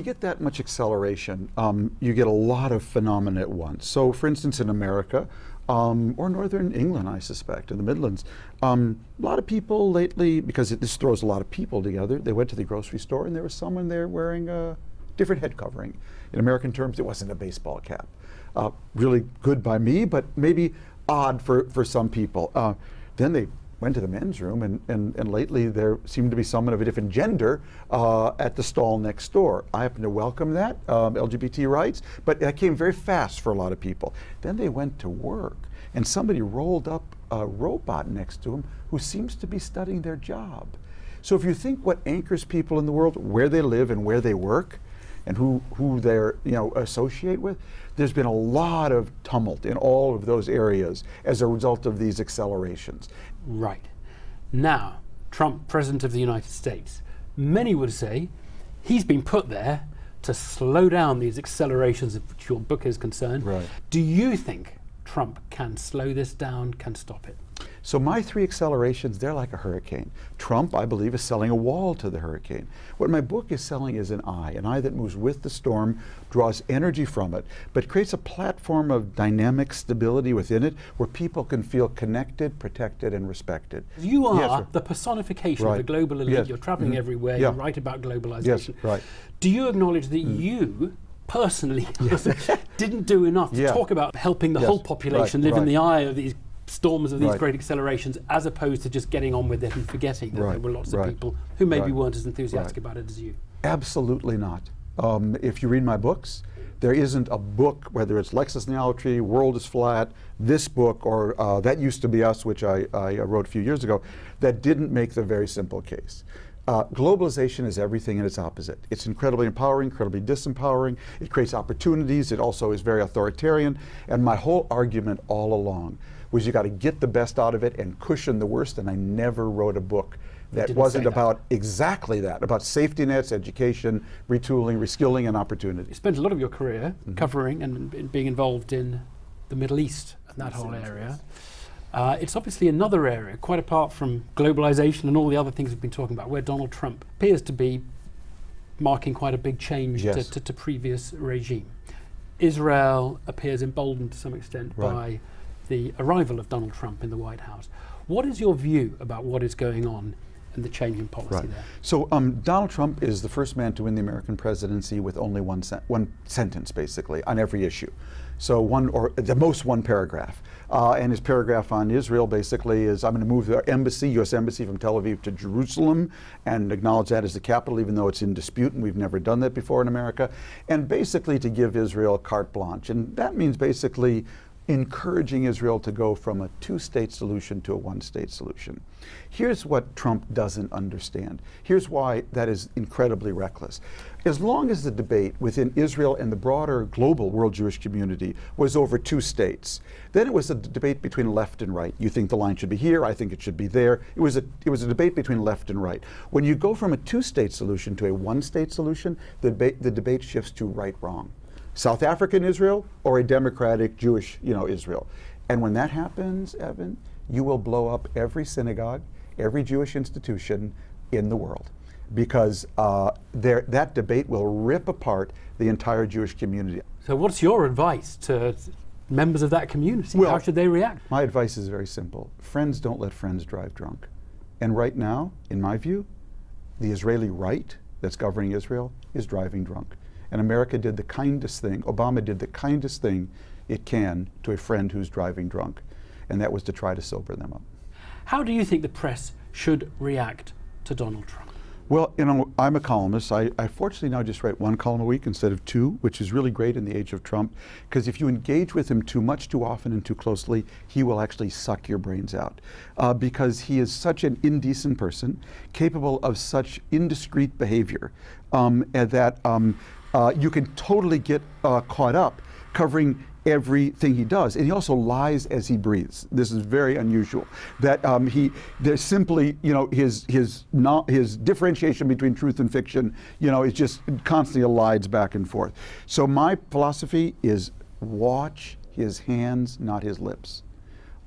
you get that much acceleration, you get a lot of phenomena at once. So, for instance, in America, or Northern England, I suspect, in the Midlands, a lot of people lately, because this throws a lot of people together, they went to the grocery store and there was someone there wearing a different head covering. In American terms, it wasn't a baseball cap. Really good by me, but maybe odd for some people. Then they went to the men's room, and lately there seemed to be someone of a different gender at the stall next door. I happen to welcome that, LGBT rights, but that came very fast for a lot of people. Then they went to work, and somebody rolled up a robot next to them who seems to be studying their job. So if you think what anchors people in the world, where they live and where they work, and who they're associate with, there's been a lot of tumult in all of those areas as a result of these accelerations. Right. Now, Trump, President of the United States, many would say he's been put there to slow down these accelerations of which your book is concerned. Right. Do you think Trump can slow this down, can stop it? So my three accelerations, they're like a hurricane. Trump, I believe, is selling a wall to the hurricane. What my book is selling is an eye that moves with the storm, draws energy from it, but creates a platform of dynamic stability within it where people can feel connected, protected, and respected. You are the personification of the global elite. Yes. You're traveling everywhere, you write about globalization. Yes, right. Do you acknowledge that you personally didn't do enough to talk about helping the whole population live in the eye of these storms of these great accelerations, as opposed to just getting on with it and forgetting that there were lots of people who maybe weren't as enthusiastic about it as you? Absolutely not. If you read my books, there isn't a book, whether it's Lexus Neolatry, World is Flat, this book, or That Used to Be Us, which I wrote a few years ago, that didn't make the very simple case. Globalization is everything and its opposite. It's incredibly empowering, incredibly disempowering. It creates opportunities. It also is very authoritarian. And my whole argument all along was you got to get the best out of it and cushion the worst. And I never wrote a book that wasn't about exactly that, about safety nets, education, retooling, reskilling, and opportunity. You spent a lot of your career covering and being involved in the Middle East and that whole area. It's obviously another area, quite apart from globalization and all the other things we've been talking about, where Donald Trump appears to be marking quite a big change to previous regime. Israel appears emboldened to some extent by the arrival of Donald Trump in the White House. What is your view about what is going on and the change in policy there? So Donald Trump is the first man to win the American presidency with only one sentence, basically, on every issue. So one, or at the most one paragraph. And his paragraph on Israel basically is, I'm going to move the embassy, U.S. embassy, from Tel Aviv to Jerusalem and acknowledge that as the capital, even though it's in dispute, and we've never done that before in America. And basically to give Israel carte blanche. And that means basically encouraging Israel to go from a two-state solution to a one-state solution. Here's what Trump doesn't understand. Here's why that is incredibly reckless. As long as the debate within Israel and the broader global world Jewish community was over two states, then it was a debate between left and right. You think the line should be here, I think it should be there. It was a debate between left and right. When you go from a two-state solution to a one-state solution, the debate shifts to right-wrong. South African Israel or a democratic Jewish, Israel. And when that happens, Evan, you will blow up every synagogue, every Jewish institution in the world, because that debate will rip apart the entire Jewish community. So what's your advice to members of that community? Well, how should they react? My advice is very simple. Friends don't let friends drive drunk. And right now, in my view, the Israeli right that's governing Israel is driving drunk. And America did the kindest thing, Obama did the kindest thing it can to a friend who's driving drunk, and that was to try to sober them up. How do you think the press should react to Donald Trump? Well, I'm a columnist. I fortunately now just write one column a week instead of two, which is really great in the age of Trump, because if you engage with him too much, too often, and too closely, he will actually suck your brains out, because he is such an indecent person, capable of such indiscreet behavior, and that you can totally get caught up covering everything he does, and he also lies as he breathes. This is very unusual. That there's simply, his differentiation between truth and fiction, is just constantly elides back and forth. So my philosophy is watch his hands, not his lips.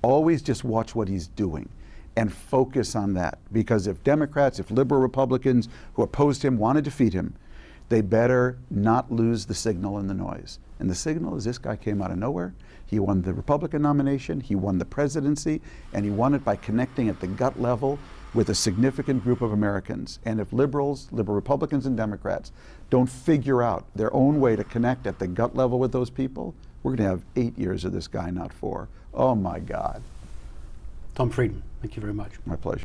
Always just watch what he's doing and focus on that, because if Democrats, if liberal Republicans who opposed him want to defeat him, they better not lose the signal in the noise. And the signal is this guy came out of nowhere. He won the Republican nomination, he won the presidency, and he won it by connecting at the gut level with a significant group of Americans. And if liberal Republicans and Democrats don't figure out their own way to connect at the gut level with those people, we're going to have 8 years of this guy, not 4. Oh my God. Tom Friedman, thank you very much. My pleasure.